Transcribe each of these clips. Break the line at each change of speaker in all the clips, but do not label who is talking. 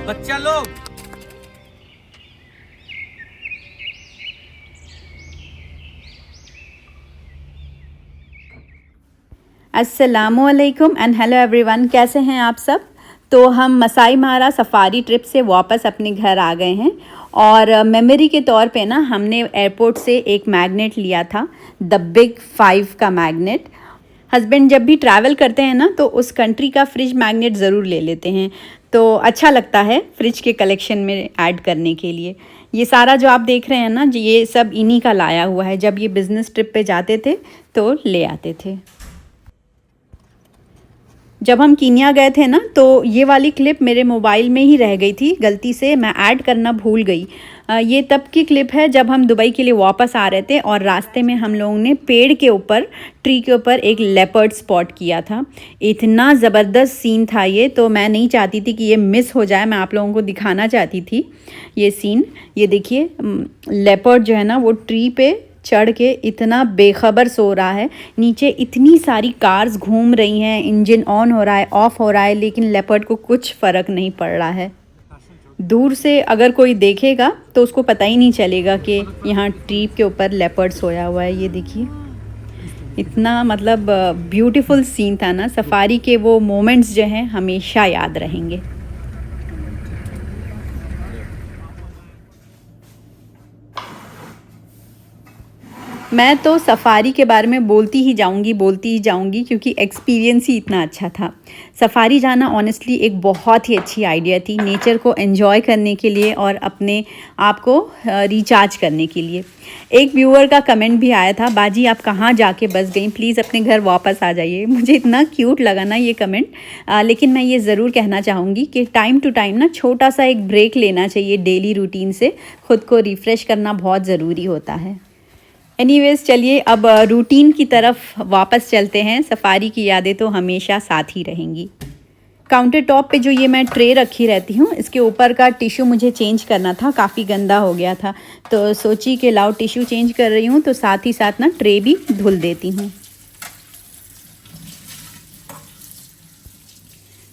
बच्चा लोग
अस्सलामुअलैकुम एंड हेलो एवरीवन, कैसे हैं आप सब। तो हम मसाई मारा सफ़ारी ट्रिप से वापस अपने घर आ गए हैं और मेमोरी के तौर पे ना हमने एयरपोर्ट से एक मैग्नेट लिया था, द बिग 5 का मैग्नेट। हस्बैंड जब भी ट्रैवल करते हैं ना तो उस कंट्री का फ्रिज मैग्नेट ज़रूर ले लेते हैं, तो अच्छा लगता है फ्रिज के कलेक्शन में ऐड करने के लिए। ये सारा जो आप देख रहे हैं ना, ये सब इन्हीं का लाया हुआ है। जब ये बिज़नेस ट्रिप पे जाते थे तो ले आते थे। जब हम कीनिया गए थे ना तो ये वाली क्लिप मेरे मोबाइल में ही रह गई थी, गलती से मैं ऐड करना भूल गई। ये तब की क्लिप है जब हम दुबई के लिए वापस आ रहे थे और रास्ते में हम लोगों ने पेड़ के ऊपर, ट्री के ऊपर एक लेपर्ड स्पॉट किया था। इतना ज़बरदस्त सीन था ये, तो मैं नहीं चाहती थी कि ये मिस हो जाए। मैं आप लोगों को दिखाना चाहती थी ये सीन। ये देखिए, लेपर्ड जो है ना वो ट्री पे चढ़ के इतना बेखबर सो रहा है। नीचे इतनी सारी कार्स घूम रही हैं, इंजन ऑन हो रहा है, ऑफ हो रहा है, लेकिन लेपर्ड को कुछ फ़र्क नहीं पड़ रहा है। दूर से अगर कोई देखेगा तो उसको पता ही नहीं चलेगा कि यहाँ ट्री के ऊपर लेपर्ड सोया हुआ है। ये देखिए, इतना मतलब ब्यूटीफुल सीन था ना। सफारी के वो मोमेंट्स जो हैं हमेशा याद रहेंगे। मैं तो सफ़ारी के बारे में बोलती ही जाऊंगी क्योंकि एक्सपीरियंस ही इतना अच्छा था। सफ़ारी जाना ऑनेस्टली एक बहुत ही अच्छी आइडिया थी, नेचर को एंजॉय करने के लिए और अपने आप को रिचार्ज करने के लिए। एक व्यूअर का कमेंट भी आया था, बाजी आप कहाँ जाके बस गई, प्लीज़ अपने घर वापस आ जाइए। मुझे इतना क्यूट लगा ना ये कमेंट। लेकिन मैं ये ज़रूर कहना चाहूँगी कि टाइम टू टाइम ना छोटा सा एक ब्रेक लेना चाहिए डेली रूटीन से। ख़ुद को रिफ़्रेश करना बहुत ज़रूरी होता है। एनीवेज़, चलिए अब रूटीन की तरफ वापस चलते हैं। सफ़ारी की यादें तो हमेशा साथ ही रहेंगी। काउंटर टॉप पे जो ये मैं ट्रे रखी रहती हूँ, इसके ऊपर का टिश्यू मुझे चेंज करना था, काफ़ी गंदा हो गया था। तो सोची कि लाओ टिश्यू चेंज कर रही हूँ तो साथ ही साथ ना ट्रे भी धुल देती हूँ।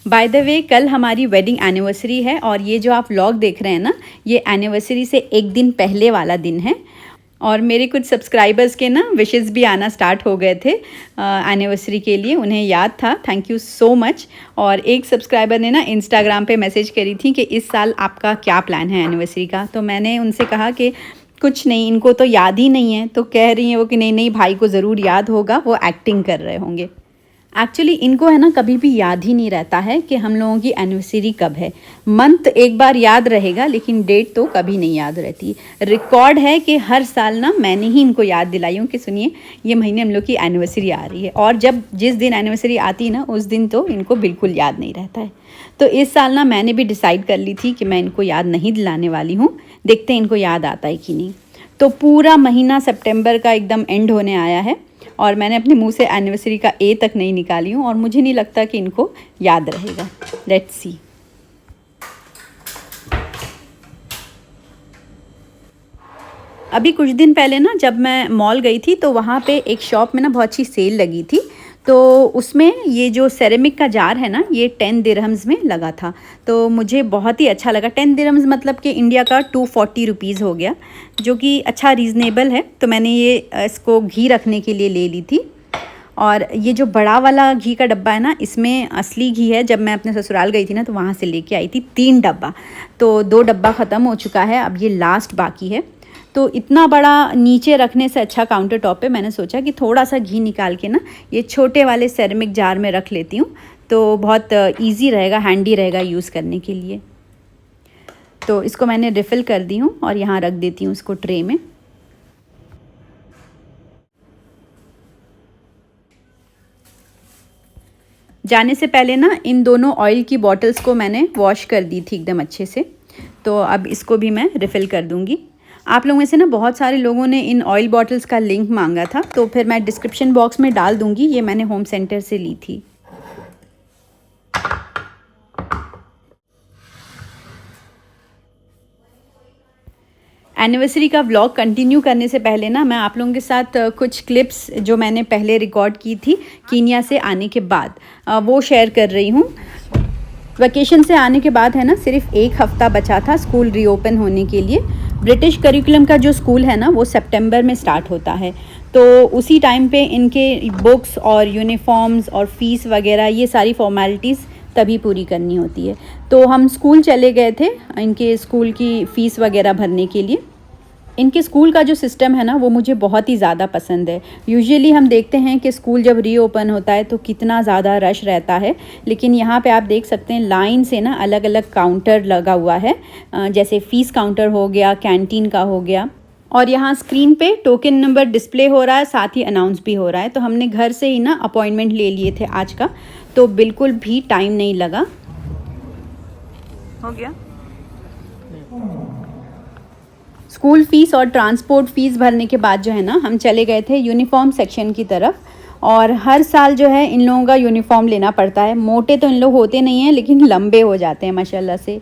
बाय द वे, कल हमारी वेडिंग एनिवर्सरी है और ये जो आप व्लॉग देख रहे हैं ना, ये एनिवर्सरी से एक दिन पहले वाला दिन है। और मेरे कुछ सब्सक्राइबर्स के ना विशेस भी आना स्टार्ट हो गए थे एनिवर्सरी के लिए, उन्हें याद था। Thank you so much. और एक सब्सक्राइबर ने ना इंस्टाग्राम पे मैसेज करी थी कि इस साल आपका क्या प्लान है एनिवर्सरी का। तो मैंने उनसे कहा कि कुछ नहीं, इनको तो याद ही नहीं है। तो कह रही हैं वो कि नहीं नहीं भाई को ज़रूर याद होगा, वो एक्टिंग कर रहे होंगे। एक्चुअली इनको है ना कभी भी याद ही नहीं रहता है कि हम लोगों की एनिवर्सरी कब है। मंथ एक बार याद रहेगा लेकिन डेट तो कभी नहीं याद रहती। रिकॉर्ड है कि हर साल ना मैंने ही इनको याद दिलाई हूँ कि सुनिए ये महीने हम लोग की एनिवर्सरी आ रही है, और जिस दिन एनिवर्सरी आती है ना उस दिन तो इनको बिल्कुल याद नहीं रहता है। तो इस साल ना मैंने भी डिसाइड कर ली थी कि मैं इनको याद नहीं दिलाने वाली हूँ। देखते हैं इनको याद आता है कि नहीं। तो पूरा महीना सितंबर का एकदम एंड होने आया है और मैंने अपने मुंह से एनिवर्सरी का ए तक नहीं निकाली हूँ, और मुझे नहीं लगता कि इनको याद रहेगा। Let's see. अभी कुछ दिन पहले ना जब मैं मॉल गई थी तो वहाँ पे एक शॉप में ना बहुत अच्छी सेल लगी थी। तो उसमें ये जो सेरेमिक का जार है ना, ये 10 दिरहम्स में लगा था। तो मुझे बहुत ही अच्छा लगा। 10 दिरहम्स मतलब कि इंडिया का 240 रुपीज़ हो गया, जो कि अच्छा रीज़नेबल है। तो मैंने ये इसको घी रखने के लिए ले ली थी। और ये जो बड़ा वाला घी का डब्बा है ना, इसमें असली घी है। जब मैं अपने ससुराल गई थी ना तो वहाँ से लेके आई थी 3 डब्बा। तो 2 डब्बा ख़त्म हो चुका है, अब ये लास्ट बाकी है। तो इतना बड़ा नीचे रखने से अच्छा काउंटर टॉप पे मैंने सोचा कि थोड़ा सा घी निकाल के ना ये छोटे वाले सेरेमिक जार में रख लेती हूँ, तो बहुत इजी रहेगा, हैंडी रहेगा यूज़ करने के लिए। तो इसको मैंने रिफ़िल कर दी हूँ और यहाँ रख देती हूँ इसको ट्रे में। जाने से पहले ना इन दोनों ऑयल की बॉटल्स को मैंने वॉश कर दी थी एकदम अच्छे से। तो अब इसको भी मैं रिफ़िल कर दूँगी। आप लोगों में से ना बहुत सारे लोगों ने इन ऑयल बॉटल्स का लिंक मांगा था, तो फिर मैं डिस्क्रिप्शन बॉक्स में डाल दूँगी। ये मैंने होम सेंटर से ली थी। एनिवर्सरी का व्लॉग कंटिन्यू करने से पहले ना मैं आप लोगों के साथ कुछ क्लिप्स जो मैंने पहले रिकॉर्ड की थी कीनिया से आने के बाद, वो शेयर कर रही हूँ। वेकेशन से आने के बाद है ना, सिर्फ 1 हफ़्ता बचा था स्कूल रीओपन होने के लिए। ब्रिटिश करिकुलम का जो स्कूल है ना, वो सितंबर में स्टार्ट होता है, तो उसी टाइम पे इनके बुक्स और यूनिफॉर्म्स और फ़ीस वगैरह ये सारी फॉर्मेलिटीज़ तभी पूरी करनी होती है। तो हम स्कूल चले गए थे इनके स्कूल की फ़ीस वगैरह भरने के लिए। इनके स्कूल का जो सिस्टम है ना, वो मुझे बहुत ही ज़्यादा पसंद है। यूजुअली हम देखते हैं कि स्कूल जब रीओपन होता है तो कितना ज़्यादा रश रहता है, लेकिन यहाँ पे आप देख सकते हैं लाइन से ना अलग अलग काउंटर लगा हुआ है, जैसे फ़ीस काउंटर हो गया, कैंटीन का हो गया, और यहाँ स्क्रीन पे टोकन नंबर डिस्प्ले हो रहा है, साथ ही अनाउंस भी हो रहा है। तो हमने घर से ही ना अपॉइंटमेंट ले लिए थे आज का, तो बिल्कुल भी टाइम नहीं लगा। हो गया। स्कूल फ़ीस और ट्रांसपोर्ट फ़ीस भरने के बाद जो है ना, हम चले गए थे यूनिफॉर्म सेक्शन की तरफ। और हर साल जो है इन लोगों का यूनिफॉर्म लेना पड़ता है। मोटे तो इन लोग होते नहीं हैं, लेकिन लंबे हो जाते हैं माशाल्लाह से।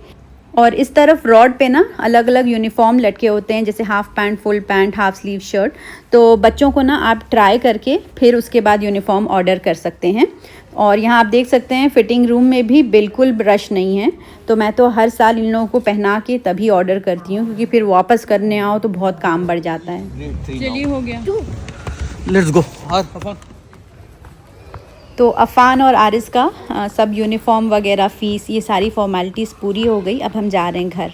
और इस तरफ रॉड पे ना अलग अलग यूनिफॉर्म लटके होते हैं, जैसे half pant, full pant, half sleeve shirt. तो बच्चों को ना आप ट्राई करके फिर उसके बाद यूनिफॉर्म ऑर्डर कर सकते हैं। और यहाँ आप देख सकते हैं फ़िटिंग रूम में भी बिल्कुल रश नहीं है। तो मैं तो हर साल इन लोगों को पहना के तभी ऑर्डर करती हूँ, क्योंकि फिर वापस करने आओ तो बहुत काम बढ़ जाता है।
चलिए हो गया,
लेट्स गो।
तो अफ़ान और आरिस का सब यूनिफॉर्म वगैरह, फ़ीस, ये सारी फॉर्मेलिटीज़ पूरी हो गई। अब हम जा रहे हैं घर।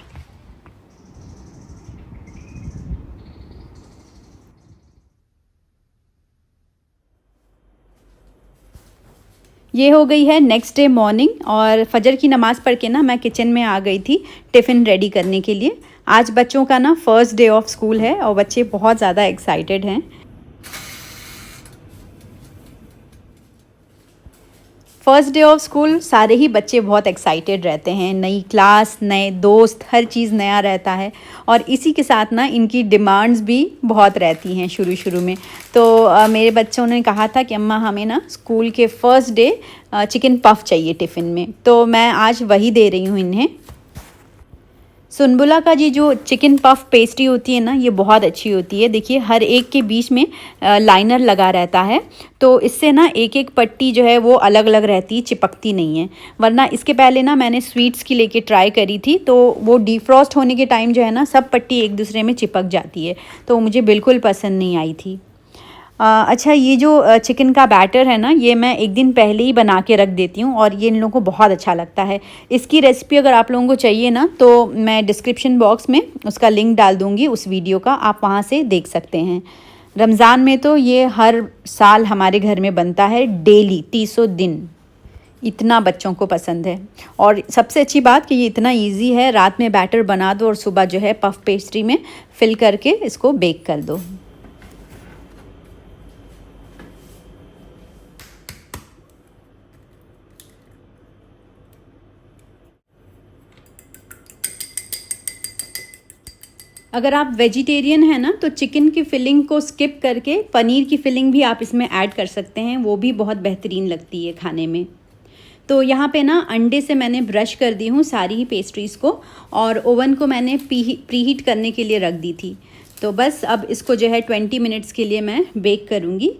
ये हो गई है नेक्स्ट डे मॉर्निंग, और फजर की नमाज़ पढ़ के ना मैं किचन में आ गई थी टिफ़िन रेडी करने के लिए। आज बच्चों का ना फ़र्स्ट डे ऑफ स्कूल है और बच्चे बहुत ज़्यादा एक्साइटेड हैं। फ़र्स्ट डे ऑफ स्कूल सारे ही बच्चे बहुत एक्साइटेड रहते हैं। नई क्लास, नए दोस्त, हर चीज़ नया रहता है। और इसी के साथ ना इनकी डिमांड्स भी बहुत रहती हैं शुरू में। तो मेरे बच्चों ने कहा था कि अम्मा हमें ना स्कूल के फ़र्स्ट डे चिकन पफ़ चाहिए टिफ़िन में, तो मैं आज वही दे रही हूँ इन्हें। सुनबुला का जी जो चिकन पफ़ पेस्ट्री होती है ना, ये बहुत अच्छी होती है। देखिए हर एक के बीच में लाइनर लगा रहता है, तो इससे ना एक एक पट्टी जो है वो अलग अलग रहती है, चिपकती नहीं है। वरना इसके पहले ना मैंने स्वीट्स की लेके ट्राई करी थी, तो वो डीफ्रॉस्ट होने के टाइम जो है ना, सब पट्टी एक दूसरे में चिपक जाती है, तो मुझे बिल्कुल पसंद नहीं आई थी। अच्छा, ये जो चिकन का बैटर है ना, ये मैं एक दिन पहले ही बना के रख देती हूँ, और ये इन लोगों को बहुत अच्छा लगता है। इसकी रेसिपी अगर आप लोगों को चाहिए ना, तो मैं डिस्क्रिप्शन बॉक्स में उसका लिंक डाल दूँगी उस वीडियो का, आप वहाँ से देख सकते हैं। रमज़ान में तो ये हर साल हमारे घर में बनता है, डेली 300 दिन। इतना बच्चों को पसंद है। और सबसे अच्छी बात कि ये इतना इजी है, रात में बैटर बना दो और सुबह जो है पफ़ पेस्ट्री में फिल करके इसको बेक कर दो। अगर आप वेजिटेरियन हैं ना, तो चिकन की फिलिंग को स्किप करके पनीर की फिलिंग भी आप इसमें ऐड कर सकते हैं, वो भी बहुत बेहतरीन लगती है खाने में। तो यहाँ पे ना अंडे से मैंने ब्रश कर दी हूँ सारी ही पेस्ट्रीज़ को, और ओवन को मैंने प्रीहीट करने के लिए रख दी थी। तो बस अब इसको जो है 20 मिनट्स के लिए मैं बेक करूँगी।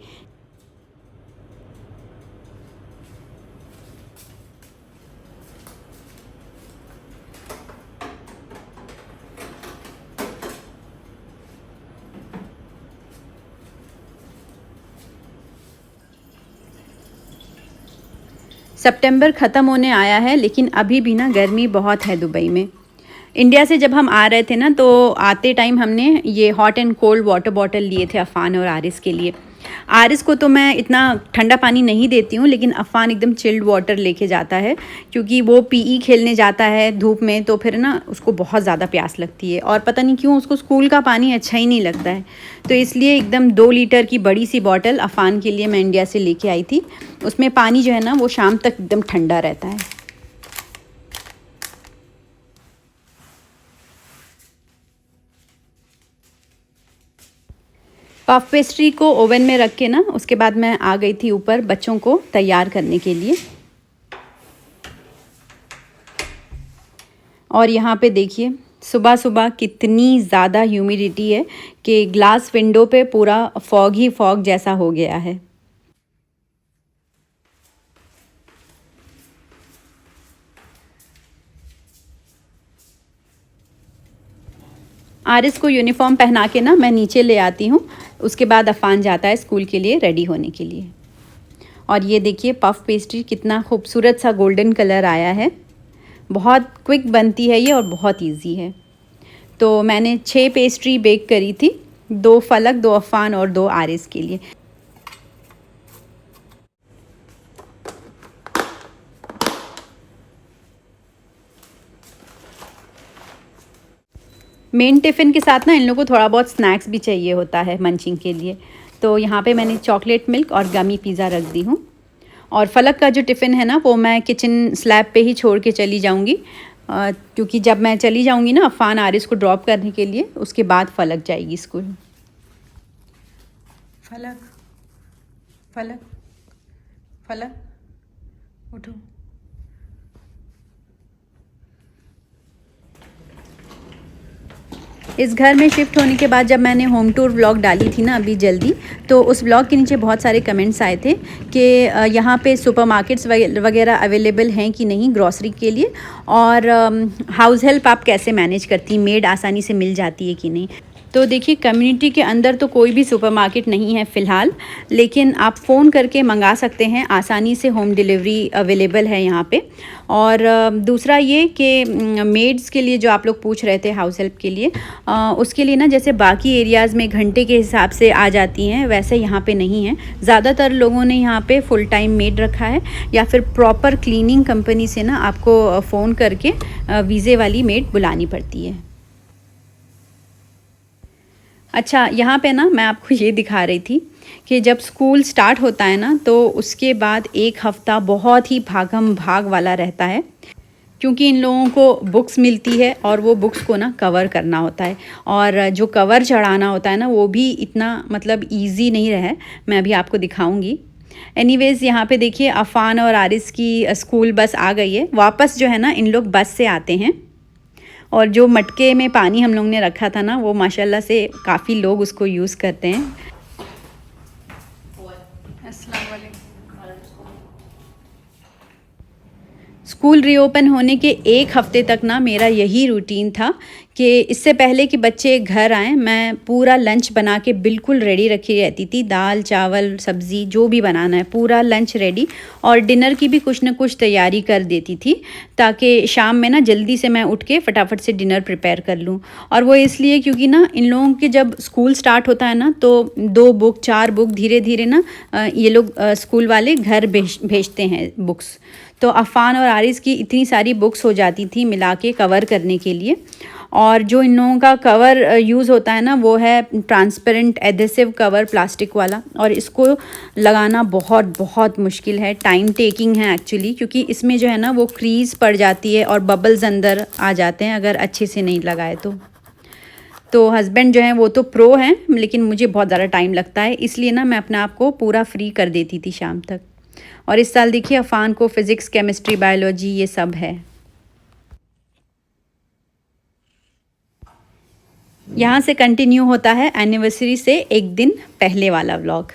सितंबर ख़त्म होने आया है, लेकिन अभी भी ना गर्मी बहुत है दुबई में। इंडिया से जब हम आ रहे थे ना, तो आते टाइम हमने ये hot and cold water bottle लिए थे अफ़ान और आरिस के लिए। आरिस को तो मैं इतना ठंडा पानी नहीं देती हूँ, लेकिन अफ़ान एकदम चिल्ड वाटर लेके जाता है, क्योंकि वो पीई खेलने जाता है धूप में, तो फिर ना उसको बहुत ज़्यादा प्यास लगती है, और पता नहीं क्यों उसको स्कूल का पानी अच्छा ही नहीं लगता है। तो इसलिए एकदम 2 लीटर की बड़ी सी बॉटल अफ़ान के लिए मैं इंडिया से लेके आई थी। उसमें पानी जो है ना, वो शाम तक एकदम ठंडा रहता है। पफ पेस्ट्री को ओवन में रख के ना, उसके बाद मैं आ गई थी ऊपर बच्चों को तैयार करने के लिए। और यहाँ पे देखिए सुबह सुबह कितनी ज़्यादा ह्यूमिडिटी है कि ग्लास विंडो पे पूरा फॉग ही फॉग जैसा हो गया है। आरिस को यूनिफॉर्म पहना के ना मैं नीचे ले आती हूँ, उसके बाद अफ़ान जाता है स्कूल के लिए रेडी होने के लिए। और ये देखिए पफ पेस्ट्री कितना खूबसूरत सा गोल्डन कलर आया है। बहुत क्विक बनती है ये और बहुत इजी है। तो मैंने 6 पेस्ट्री बेक करी थी, 2 फलक, 2 अफ़ान और 2 आरिस के लिए। मेन टिफ़िन के साथ ना इन लोगों को थोड़ा बहुत स्नैक्स भी चाहिए होता है मंचिंग के लिए। तो यहाँ पे मैंने चॉकलेट मिल्क और गमी पिज़्ज़ा रख दी हूँ। और फलक का जो टिफ़िन है ना वो मैं किचन स्लैब पे ही छोड़ के चली जाऊँगी, क्योंकि जब मैं चली जाऊँगी ना अफ़ान आरिस को ड्रॉप करने के लिए, उसके बाद फलक जाएगी स्कूल। फलक फलक फलक उठो। इस घर में शिफ्ट होने के बाद जब मैंने होम टूर व्लॉग डाली थी ना अभी जल्दी, तो उस व्लॉग के नीचे बहुत सारे कमेंट्स आए थे कि यहाँ पे सुपरमार्केट्स वगैरह अवेलेबल हैं कि नहीं ग्रॉसरी के लिए, और हाउस हेल्प आप कैसे मैनेज करती, मेड आसानी से मिल जाती है कि नहीं। तो देखिए कम्युनिटी के अंदर तो कोई भी सुपरमार्केट नहीं है फ़िलहाल, लेकिन आप फ़ोन करके मंगा सकते हैं, आसानी से होम डिलीवरी अवेलेबल है यहाँ पे। और दूसरा ये कि मेड्स के लिए जो आप लोग पूछ रहे थे हाउस हेल्प के लिए, उसके लिए ना जैसे बाकी एरियाज़ में घंटे के हिसाब से आ जाती हैं, वैसे यहाँ पे नहीं है। ज़्यादातर लोगों ने यहाँ पे फुल टाइम मेड रखा है, या फिर प्रॉपर क्लीनिंग कंपनी से ना आपको फ़ोन करके वीज़े वाली मेड बुलानी पड़ती है। अच्छा, यहाँ पे ना मैं आपको ये दिखा रही थी कि जब स्कूल स्टार्ट होता है ना तो उसके बाद 1 हफ़्ता बहुत ही भागम भाग वाला रहता है, क्योंकि इन लोगों को बुक्स मिलती है और वो बुक्स को ना कवर करना होता है, और जो कवर चढ़ाना होता है ना वो भी इतना मतलब ईजी नहीं रहा है। मैं अभी आपको दिखाऊंगी। एनीवेज़ यहाँ पे देखिए अफ़ान और आरिस की स्कूल बस आ गई है। वापस जो है ना इन लोग बस से आते हैं, और जो मटके में पानी हम लोग ने रखा था ना वो माशाल्लाह से काफ़ी लोग उसको यूज़ करते हैं। अस्सलाम वालेकुम। स्कूल रीओपन होने के 1 हफ़्ते तक ना मेरा यही रूटीन था कि इससे पहले कि बच्चे घर आएँ मैं पूरा लंच बना के बिल्कुल रेडी रखी रहती थी। दाल चावल सब्ज़ी जो भी बनाना है पूरा लंच रेडी, और डिनर की भी कुछ ना कुछ तैयारी कर देती थी, ताकि शाम में ना जल्दी से मैं उठ के फटाफट से डिनर प्रिपेयर कर लूँ। और वो इसलिए क्योंकि ना इन लोगों के जब स्कूल स्टार्ट होता है ना तो 2 बुक 4 बुक धीरे धीरे ना ये लोग स्कूल वाले घर भेजते हैं बुक्स। तो अफ़ान और आरिस की इतनी सारी बुक्स हो जाती थी मिला के कवर करने के लिए। और जो इन लोगों का कवर यूज़ होता है ना वो है ट्रांसपेरेंट एडेसिव कवर, प्लास्टिक वाला, और इसको लगाना बहुत बहुत मुश्किल है, टाइम टेकिंग है एक्चुअली, क्योंकि इसमें जो है ना वो क्रीज पड़ जाती है और बबल्स अंदर आ जाते हैं अगर अच्छे से नहीं लगाए तो हस्बैंड जो हैं वो तो प्रो हैं, लेकिन मुझे बहुत ज़्यादा टाइम लगता है, इसलिए ना मैं अपने आप को पूरा फ्री कर देती थी शाम तक। और इस साल देखिए अफ़ान को फ़िज़िक्स केमिस्ट्री बायोलॉजी ये सब है। यहाँ से कंटिन्यू होता है एनिवर्सरी से 1 दिन पहले वाला व्लॉग।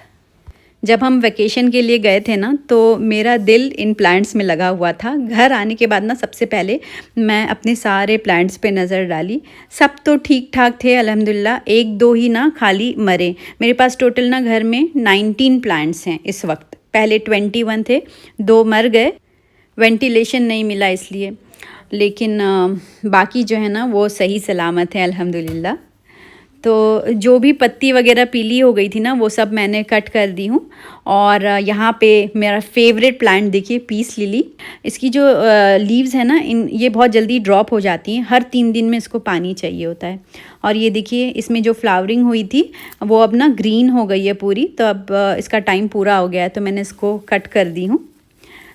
जब हम वेकेशन के लिए गए थे ना तो मेरा दिल इन प्लांट्स में लगा हुआ था। घर आने के बाद ना सबसे पहले मैं अपने सारे प्लांट्स पे नज़र डाली, सब तो ठीक ठाक थे अल्हम्दुलिल्लाह, 1-2 ही ना खाली मरे। मेरे पास टोटल ना घर में 19 प्लांट्स हैं इस वक्त, पहले 21 थे, 2 मर गए, वेंटिलेशन नहीं मिला इसलिए, लेकिन बाकी जो है ना वो सही सलामत है अल्हम्दुलिल्लाह। तो जो भी पत्ती वगैरह पीली हो गई थी ना वो सब मैंने कट कर दी हूँ। और यहाँ पे मेरा फेवरेट प्लांट देखिए पीस लिली, इसकी जो लीव्स है ना ये बहुत जल्दी ड्रॉप हो जाती हैं, हर 3 दिन में इसको पानी चाहिए होता है। और ये देखिए इसमें जो फ्लावरिंग हुई थी वो अब ना ग्रीन हो गई है पूरी, तो अब इसका टाइम पूरा हो गया है तो मैंने इसको कट कर दी हूँ।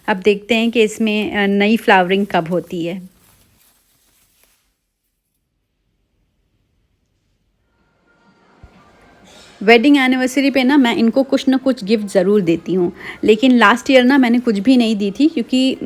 अब देखते हैं कि इसमें नई फ्लावरिंग कब होती है। वेडिंग एनिवर्सरी पे ना मैं इनको कुछ ना कुछ गिफ्ट ज़रूर देती हूँ, लेकिन लास्ट ईयर ना मैंने कुछ भी नहीं दी थी, क्योंकि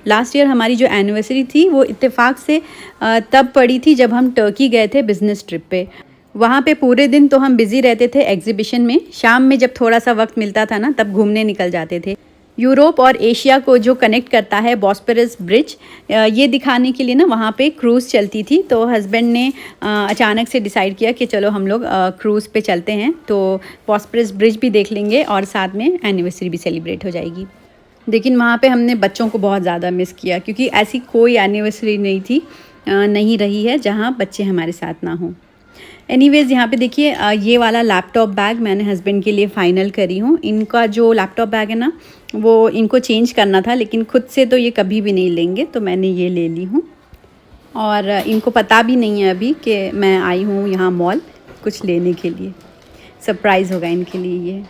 लास्ट ईयर हमारी जो एनिवर्सरी थी वो इत्तेफाक से तब पड़ी थी जब हम टर्की गए थे बिज़नेस ट्रिप पे। वहाँ पे पूरे दिन तो हम बिज़ी रहते थे एग्जीबिशन में, शाम में जब थोड़ा सा वक्त मिलता था ना तब घूमने निकल जाते थे। यूरोप और एशिया को जो कनेक्ट करता है बॉस्फोरस ब्रिज, ये दिखाने के लिए ना वहाँ पे क्रूज़ चलती थी। तो हस्बैंड ने अचानक से डिसाइड किया कि चलो हम लोग क्रूज़ पे चलते हैं, तो बॉस्फोरस ब्रिज भी देख लेंगे और साथ में एनिवर्सरी भी सेलिब्रेट हो जाएगी। लेकिन वहाँ पे हमने बच्चों को बहुत ज़्यादा मिस किया, क्योंकि ऐसी कोई एनिवर्सरी नहीं थी, नहीं रही है जहाँ बच्चे हमारे साथ ना हों। एनीवेज़ यहाँ पे देखिए, ये वाला लैपटॉप बैग मैंने हस्बैंड के लिए फ़ाइनल करी हूँ। इनका जो लैपटॉप बैग है ना, वो इनको चेंज करना था, लेकिन खुद से तो ये कभी भी नहीं लेंगे, तो मैंने ये ले ली हूँ। और इनको पता भी नहीं है अभी कि मैं आई हूँ यहाँ मॉल कुछ लेने के लिए। सरप्राइज़ होगा इनके लिए ये।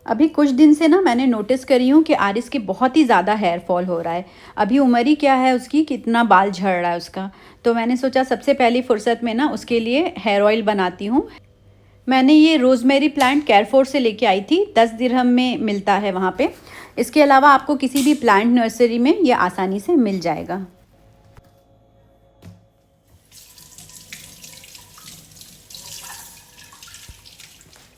अभी कुछ दिन से ना मैंने नोटिस करी हूँ कि आरिस के बहुत ही ज़्यादा हेयर फॉल हो रहा है। अभी उम्र ही क्या है उसकी, कितना बाल झड़ रहा है उसका। तो मैंने सोचा सबसे पहली फुर्सत में ना उसके लिए हेयर ऑयल बनाती हूँ। मैंने ये रोज़मेरी प्लांट केयरफोर से लेके आई थी, 10 दिरहम में मिलता है वहाँ पे। इसके अलावा आपको किसी भी प्लांट नर्सरी में ये आसानी से मिल जाएगा।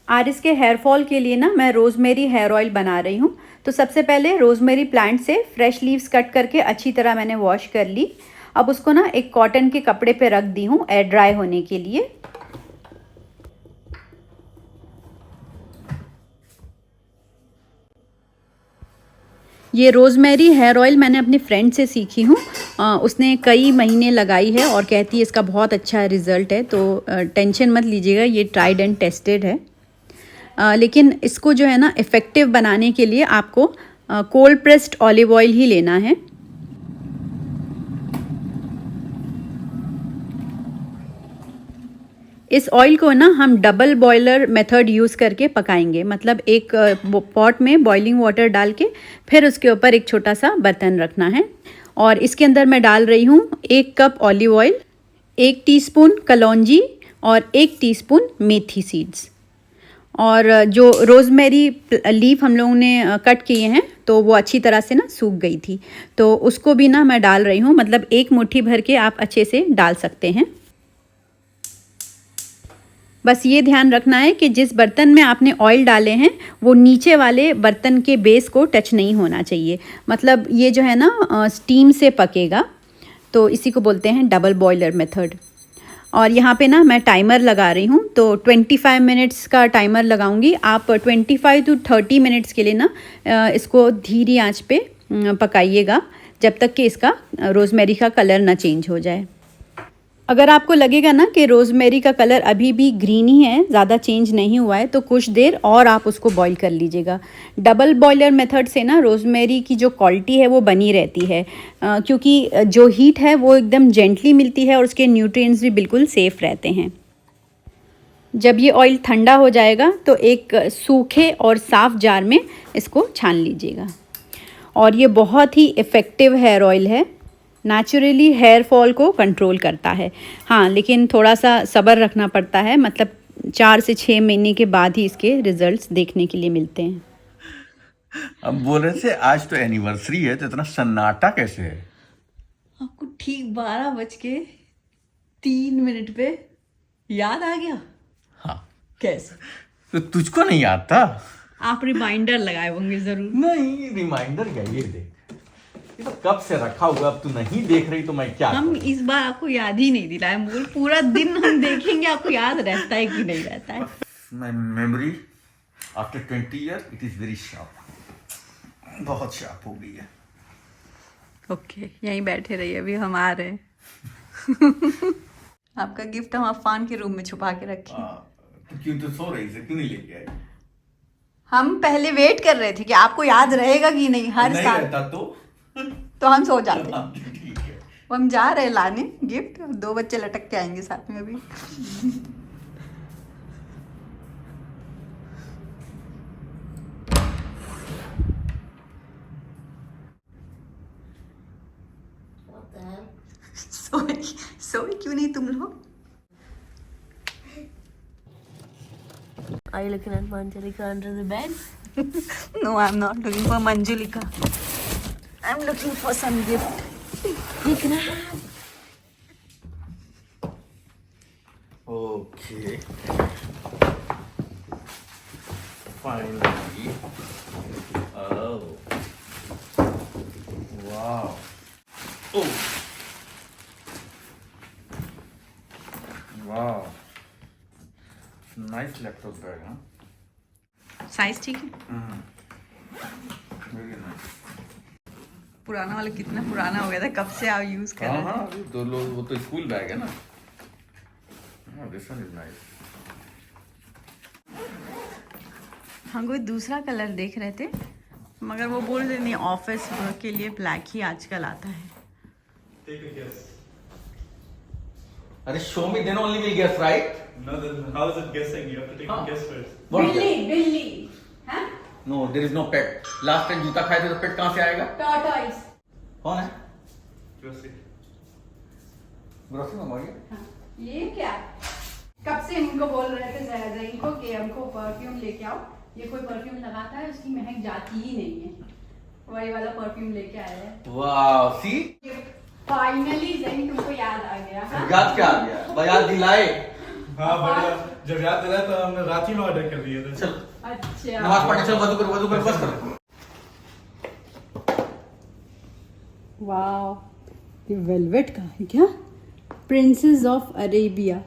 आरिस के हेयर फॉल के लिए ना मैं रोज़मेरी हेयर ऑयल बना रही हूँ। तो सबसे पहले रोज़मेरी प्लांट से फ्रेश लीव्स कट करके अच्छी तरह मैंने वॉश कर ली। अब उसको ना एक कॉटन के कपड़े पे रख दी हूँ एयर ड्राई होने के लिए। ये रोज़मेरी हेयर ऑयल मैंने अपनी फ्रेंड से सीखी हूँ। उसने कई महीने लगाई है और कहती है इसका बहुत अच्छा रिज़ल्ट है। तो टेंशन मत लीजिएगा, ये ट्राइड एंड टेस्टेड है। लेकिन इसको जो है ना इफ़ेक्टिव बनाने के लिए आपको कोल्ड प्रेस्ड ऑलिव ऑयल ही लेना है। इस ऑयल को ना हम डबल बॉयलर मेथड यूज़ करके पकाएंगे, मतलब एक पॉट में बॉइलिंग वाटर डाल के फिर उसके ऊपर एक छोटा सा बर्तन रखना है। और इसके अंदर मैं डाल रही हूँ 1 कप ऑलिव ऑयल, 1 टीस्पून कलौंजी और 1 टीस्पून मेथी सीड्स। और जो रोज़मेरी लीफ हम लोगों ने कट किए हैं तो वो अच्छी तरह से ना सूख गई थी, तो उसको भी ना मैं डाल रही हूँ, मतलब 1 मुट्ठी भर के आप अच्छे से डाल सकते हैं। बस ये ध्यान रखना है कि जिस बर्तन में आपने ऑयल डाले हैं वो नीचे वाले बर्तन के बेस को टच नहीं होना चाहिए, मतलब ये जो है ना स्टीम से पकेगा। तो इसी को बोलते हैं डबल बॉयलर मेथड। और यहाँ पे ना मैं टाइमर लगा रही हूँ, तो 25 मिनट्स का टाइमर लगाऊंगी। आप 25 to 30 मिनट्स के लिए ना इसको धीमी आंच पे पकाइएगा, जब तक कि इसका रोज़मेरी का कलर ना चेंज हो जाए। अगर आपको लगेगा ना कि रोज़मेरी का कलर अभी भी ग्रीन ही है, ज़्यादा चेंज नहीं हुआ है, तो कुछ देर और आप उसको बॉईल कर लीजिएगा। डबल बॉयलर मेथड से ना रोज़मेरी की जो क्वालिटी है वो बनी रहती है, क्योंकि जो हीट है वो एकदम जेंटली मिलती है और उसके न्यूट्रिएंट्स भी बिल्कुल सेफ़ रहते हैं। जब ये ऑयल ठंडा हो जाएगा तो एक सूखे और साफ़ जार में इसको छान लीजिएगा। और ये बहुत ही इफ़ेक्टिव हेयर ऑयल है, नेचुरली हेयर फॉल को कंट्रोल करता है। हाँ, लेकिन थोड़ा सा सब्र रखना पड़ता है, मतलब 4 से 6 महीने के बाद ही इसके रिजल्ट्स देखने के लिए मिलते हैं।
अब बोल रहे थे आज तो एनिवर्सरी है, तो इतना सन्नाटा कैसे है?
आपको ठीक 12:03 पे याद आ गया?
हाँ।
कैसे?
तो तुझको नहीं आता?
आप रिमाइंडर लगाए होंगे जरूर।
नहीं, रिमाइंडर क्या, ये देख, ये तो कब से रखा हुआ, अब तू नहीं देख रही तो मैं क्या
हम
करूं?
इस बार आपको याद ही नहीं दिलाए, पूरा दिन हम देखेंगे आपको याद रहता है कि नहीं रहता है।
My memory after 20 year it is very sharp, बहुत शार्प हो गई है।
ओके, यहीं बैठे रहिए, अभी हम आ रहे हैं। आपका गिफ्ट हम अफान के रूम में छुपा के रखे।
तो क्यों, तो सो रही से क्यों नहीं लेके आई?
हम पहले वेट कर रहे थे कि आपको याद रहेगा कि नहीं, हर
नहीं
साल
रहता
तो हम सो जाते।
ठीक है।
हम जा रहे हैं लाने गिफ्ट, 2 बच्चे लटक के आएंगे साथ में अभी। सोए क्यों नहीं तुम लोग?
Are you looking at Manjalika under the bed?
No, I'm not looking for Manjulika. I'm looking for some gift.
You can have.
Okay. Finally. Oh. Wow. Oh. Wow. Nice laptop bag, huh?
Size ठीक है।
Very nice.
पुराना वाला कितना पुराना हो गया था, कब से आप यूज कर रहे थे?
हाँ, अभी दो लोग, वो तो स्कूल बैग है ना। This one is nice.
हम कोई दूसरा कलर देख रहे थे, मगर वो बोल रहे नहीं, ऑफिस वर्क के लिए ब्लैक ही आजकल आता है।
Take a guess.
अरे show me, then only we'll guess, right?
No, then how is it guessing? You have to take a guess first.
What guess?
बिल्ली, हाँ?
No, there is no pet. Last time जूता खाए थे तो pet कहाँ से आएगा?
टॉर्टॉइस।
कौन है?
Grocery.
ग्रोसरी मंगवाइए।
हाँ, ये क्या? कब से इनको बोल रहे थे ज़ैन को कि हमको परफ्यूम लेके आओ। ये कोई परफ्यूम लगाता है, उसकी महक जाती ही नहीं है। वही वाला परफ्यूम लेके आया है।
Wow, see?
फाइनली ज़ैन तुमको याद आ गया। हाँ?
याद क्या आ गया? याद दिलाए।
हाँ बढ़िया, जब याद दिलाया तो हमने रात ही में ऑर्डर कर दिया था।
चल,
अच्छा।
नमाज पढ़ने चल, वजू कर, बस कर।
वाओ, ये वेलवेट का है क्या? Princess of Arabia.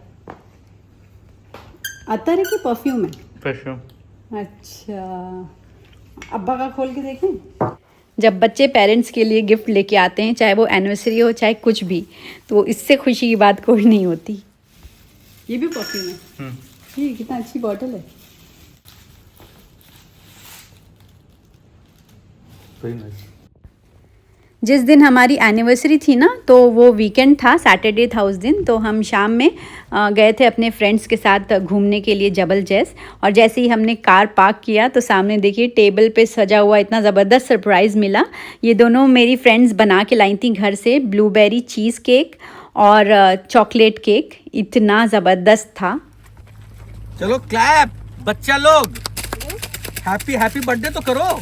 अतर है कि परफ्यूम है?
परफ्यूम।
अच्छा, अब्बा का खोल के देखें। जब बच्चे पेरेंट्स के लिए गिफ्ट लेके आते हैं, चाहे वो एनिवर्सरी हो चाहे कुछ भी, तो इससे खुशी की बात कोई नहीं होती। ये भी परफ्यूम है। ये कितना अच्छी बॉटल है।
Very nice.
जिस दिन हमारी एनिवर्सरी थी ना, तो वो वीकेंड था, सैटरडे था उस दिन। तो हम शाम में गए थे अपने फ्रेंड्स के साथ घूमने के लिए जबल जैस। और जैसे ही हमने कार पार्क किया तो सामने देखिए टेबल पे सजा हुआ इतना ज़बरदस्त सरप्राइज़ मिला। ये दोनों मेरी फ्रेंड्स बना के लाई थी घर से, ब्लूबेरी चीज़ केक और चॉकलेट केक। इतना ज़बरदस्त था।
चलो क्लैप बच्चा लोग, हैप्पी हैप्पी बर्थडे तो करो।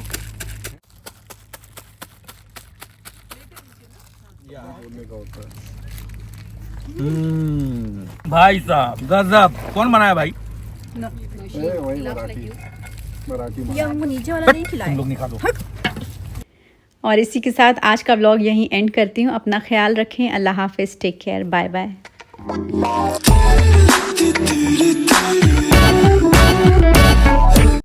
भाई साहब गजब, कौन बनाया भाई?
ये हमको नीचे वाला नहीं खिलाया।
तुम लोग नहीं खा दो।
और इसी के साथ आज का व्लॉग यहीं एंड करती हूँ। अपना ख्याल रखें। अल्लाह हाफिज़, टेक केयर, बाय बाय।